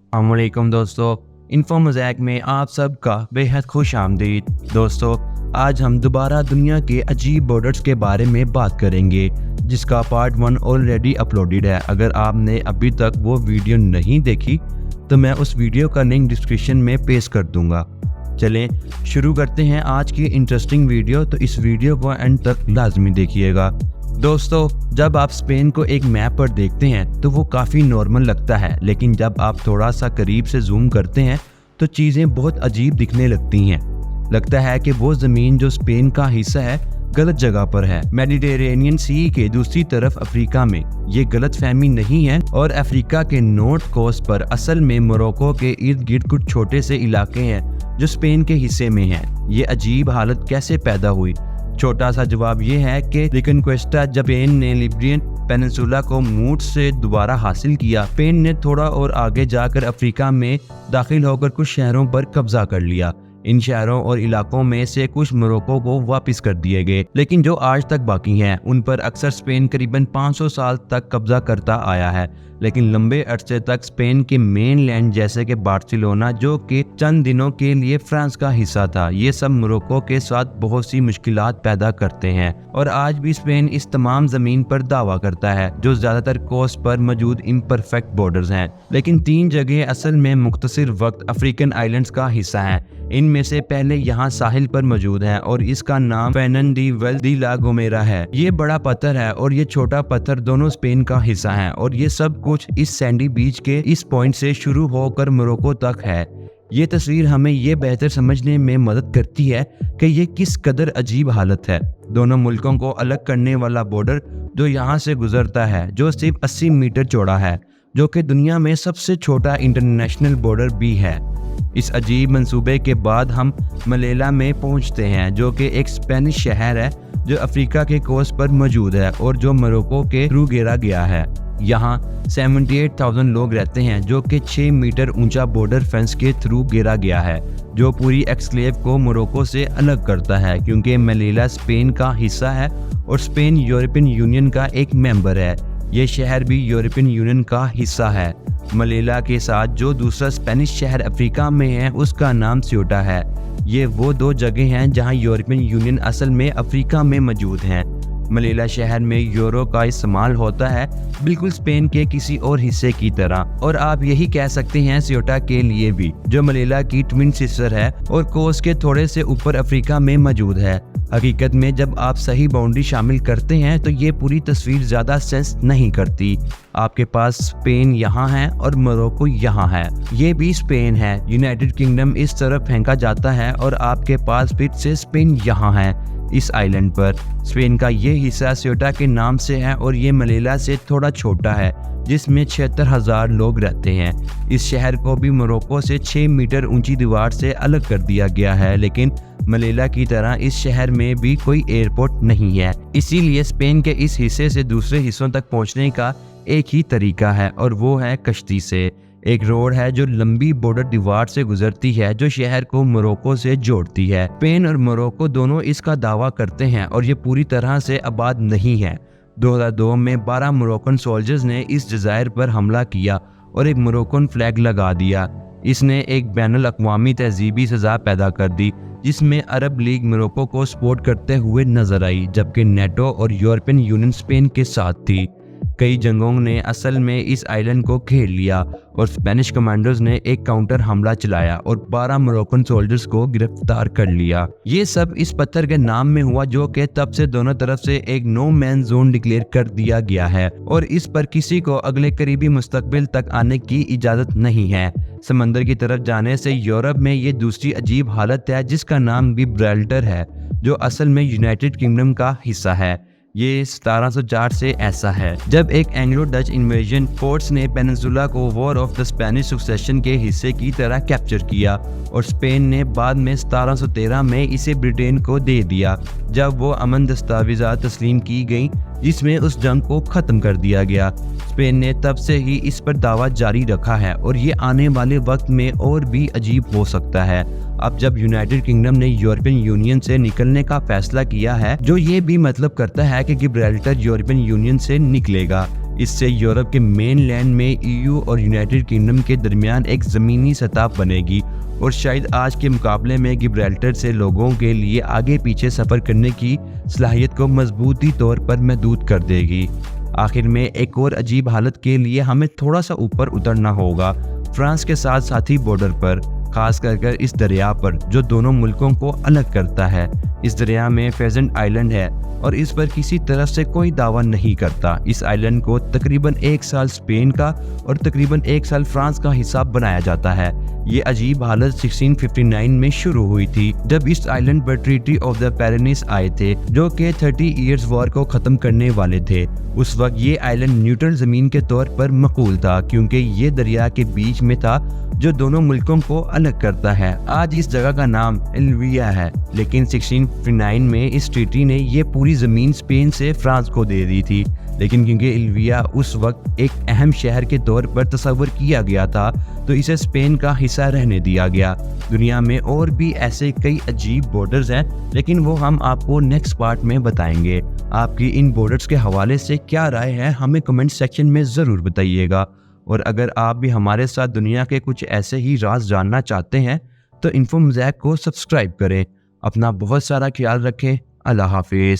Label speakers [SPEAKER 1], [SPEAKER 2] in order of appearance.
[SPEAKER 1] अस्सलामुअलैकुम दोस्तों, info mosaic में आप सबका बेहद खुश आमदीद। दोस्तों, आज हम दोबारा दुनिया के अजीब बॉर्डर्स के बारे में बात करेंगे, जिसका पार्ट 1 ऑलरेडी अपलोडेड है। अगर आपने अभी तक वो वीडियो नहीं देखी तो मैं उस वीडियो का लिंक डिस्क्रिप्शन में पेस्ट कर दूंगा। चलें शुरू करते हैं आज की इंटरेस्टिंग वीडियो। तो इस वीडियो को एंड तक लाजमी देखिएगा। दोस्तों, जब आप स्पेन को एक मैप पर देखते हैं तो वो काफ़ी नॉर्मल लगता है, लेकिन जब आप थोड़ा सा करीब से जूम करते हैं तो चीज़ें बहुत अजीब दिखने लगती हैं। लगता है कि वो ज़मीन जो स्पेन का हिस्सा है गलत जगह पर है। मेडिटेरेनियन सी के दूसरी तरफ अफ्रीका में ये गलत फहमी नहीं है, और अफ्रीका के नॉर्थ कोस्ट पर असल में मोरक्को के इर्द गिर्द कुछ छोटे से इलाके हैं जो स्पेन के हिस्से में हैं। ये अजीब हालत कैसे पैदा हुई? छोटा सा जवाब ये है कि रिकनक्विस्टा जब स्पेन ने लिब्रियन पेनिनसुला को मूठ से दोबारा हासिल किया, स्पेन ने थोड़ा और आगे जाकर अफ्रीका में दाखिल होकर कुछ शहरों पर कब्जा कर लिया। इन शहरों और इलाकों में से कुछ मोरक्को को वापस कर दिए गए, लेकिन जो आज तक बाकी हैं उन पर अक्सर स्पेन करीबन 500 साल तक कब्जा करता आया है। लेकिन लंबे अरसे तक स्पेन के मेन लैंड जैसे कि बार्सिलोना, जो कि चंद दिनों के लिए फ्रांस का हिस्सा था, ये सब मोरक्को के साथ बहुत सी मुश्किलात पैदा करते हैं। और आज भी स्पेन इस तमाम जमीन पर दावा करता है, जो ज्यादातर कोस्ट पर मौजूद इम्परफेक्ट बॉर्डर्स हैं। लेकिन 3 जगह असल में मुख्तसर वक्त अफ्रीकन आइलैंड्स का हिस्सा हैं। इनमें से पहले यहाँ साहिल पर मौजूद है और इसका नाम फेनन डी वेल दी ला गोमेरा है। ये बड़ा पत्थर है और ये छोटा पत्थर दोनों स्पेन का हिस्सा है, और ये सब कुछ इस सैंडी बीच के इस पॉइंट से शुरू होकर मोरक्को तक है। ये तस्वीर हमें ये बेहतर समझने में मदद करती है कि ये किस कदर अजीब हालत है। दोनों मुल्कों को अलग करने वाला बॉर्डर जो यहाँ से गुजरता है, जो सिर्फ 80 मीटर चौड़ा है, जो कि दुनिया में सबसे छोटा इंटरनेशनल बॉर्डर भी है। इस अजीब मंसूबे के बाद हम मलेला में पहुंचते हैं, जो कि एक स्पेनिश शहर है जो अफ्रीका के कोस्ट पर मौजूद है और जो मोरक्को के थ्रू घेरा गया है। यहाँ 78,000 लोग रहते हैं, जो कि 6 मीटर ऊंचा बॉर्डर फेंस के थ्रू घेरा गया है, जो पूरी एक्सक्लेव को मोरक्को से अलग करता है, क्योंकि मलेला स्पेन का हिस्सा है और स्पेन यूरोपियन यूनियन का एक मेंबर है। ये शहर भी यूरोपियन यूनियन का हिस्सा है। मलेला के साथ जो दूसरा स्पेनिश शहर अफ्रीका में है उसका नाम स्योटा है। ये वो 2 जगह हैं जहां यूरोपियन यूनियन असल में अफ्रीका में मौजूद हैं। मलेला शहर में यूरो का इस्तेमाल होता है, बिल्कुल स्पेन के किसी और हिस्से की तरह। और आप यही कह सकते हैं स्योटा के लिए भी, जो मलेला की ट्विन सिस्टर है और कोस्ट के थोड़े से ऊपर अफ्रीका में मौजूद है। हकीकत में जब आप सही बाउंड्री शामिल करते हैं तो ये पूरी तस्वीर ज़्यादा सेंस नहीं करती। आपके पास स्पेन यहाँ है और मोरक्को यहाँ है, ये भी स्पेन है। यूनाइटेड किंगडम इस तरफ फेंका जाता है और आपके पास फिर से स्पेन यहाँ है इस आइलैंड पर। स्पेन का ये हिस्सा स्योटा के नाम से है और ये मलेला से थोड़ा छोटा है, जिसमें 76,000 लोग रहते हैं। इस शहर को भी मोरक्को से 6 मीटर ऊंची दीवार से अलग कर दिया गया है, लेकिन मलेला की तरह इस शहर में भी कोई एयरपोर्ट नहीं है। इसीलिए स्पेन के इस हिस्से से दूसरे हिस्सों तक पहुंचने का एक ही तरीका है, और वो है कश्ती से। एक रोड है जो लंबी बॉर्डर दीवार से गुजरती है, जो शहर को मोरक्को से जोड़ती है। स्पेन और मोरक्को दोनों इसका दावा करते हैं और ये पूरी तरह से आबाद नहीं है। 2002 में 12 मोरक्कन सोल्जर्स ने इस जज़ायर पर हमला किया और एक मोरक्कन फ्लैग लगा दिया। इसने एक बैनुल अक़वामी तहज़ीबी सज़ा पैदा कर दी, जिसमें अरब लीग मोरक्को को सपोर्ट करते हुए नजर आई, जबकि नेटो और यूरोपियन यूनियन स्पेन के साथ थी। कई जंगों ने असल में इस आइलैंड को घेर लिया और स्पेनिश कमांडर्स ने एक काउंटर हमला चलाया और 12 मोरक्कन सोल्जर्स को गिरफ्तार कर लिया। ये सब इस पत्थर के नाम में हुआ, जो कि तब से दोनों तरफ से एक नो मैन जोन डिक्लेयर कर दिया गया है और इस पर किसी को अगले करीबी मुस्तकबिल तक आने की इजाजत नहीं है। समंदर की तरफ जाने से यूरोप में ये दूसरी अजीब हालत है, जिसका नाम गिब्राल्टर है, जो असल में यूनाइटेड किंगडम का हिस्सा है। ये 1704 से ऐसा है, जब एक एंग्लो डच इन्वेजन फोर्स ने पेनिनसुला को war of the Spanish succession के हिस्से की तरह कैप्चर किया, और स्पेन ने बाद में 1713 में इसे ब्रिटेन को दे दिया, जब वो अमन दस्तावेज़ात तस्लीम की गई, जिसमें उस जंग को ख़त्म कर दिया गया। स्पेन ने तब से ही इस पर दावा जारी रखा है और ये आने वाले वक्त में और भी अजीब हो सकता है। अब जब यूनाइटेड किंगडम ने यूरोपियन यूनियन से निकलने का फैसला किया है, जो ये भी मतलब करता है कि गिब्राल्टर यूरोपियन यूनियन से निकलेगा। इससे यूरोप के मेन लैंड में EU और यूनाइटेड किंगडम के दरमियान एक ज़मीनी सतह बनेगी और शायद आज के मुकाबले में गिब्राल्टर से लोगों के लिए आगे पीछे सफ़र करने की सलाहियत को मजबूती तौर पर महदूद कर देगी। आखिर में एक और अजीब हालत के लिए हमें थोड़ा सा ऊपर उतरना होगा, फ्रांस के साथ साथी बॉर्डर पर, खास कर इस दरिया पर जो दोनों मुल्कों को अलग करता है। इस दरिया में फेजेंट आइलैंड है और इस पर किसी तरफ से कोई दावा नहीं करता। इस आइलैंड को तकरीबन 1 साल स्पेन का और तकरीबन 1 साल फ्रांस का हिस्सा बनाया जाता है। ये अजीब हालत 1659 में शुरू हुई थी जब इस आइलैंड पर ट्रीटी ऑफ द पेरेनिस आए थे जो कि 30 इयर्स वॉर को ख़त्म करने वाले थे। उस वक्त ये आइलैंड न्यूट्रल ज़मीन के तौर पर मकबूल था क्योंकि ये दरिया के बीच में था जो दोनों मुल्कों को अलग करता है। आज इस जगह का नाम एल्विया है, लेकिन 1659 में इस ट्रीटी ने ये पूरी ज़मीन स्पेन से फ्रांस को दे दी थी। लेकिन क्योंकि एल्विया उस वक्त एक अहम शहर के तौर पर तस्वर किया गया था तो इसे स्पेन का हिस्सा रहने दिया गया। दुनिया में और भी ऐसे कई अजीब बॉर्डर्स हैं, लेकिन वो हम आपको नेक्स्ट पार्ट में बताएंगे। आपकी इन बॉर्डर्स के हवाले से क्या राय है हमें कमेंट सेक्शन में ज़रूर बताइएगा। और अगर आप भी हमारे साथ दुनिया के कुछ ऐसे ही राज जानना चाहते हैं तो इन्फो मोज़ैक को सब्सक्राइब करें। अपना बहुत सारा ख्याल रखें। अल्लाह हाफिज़।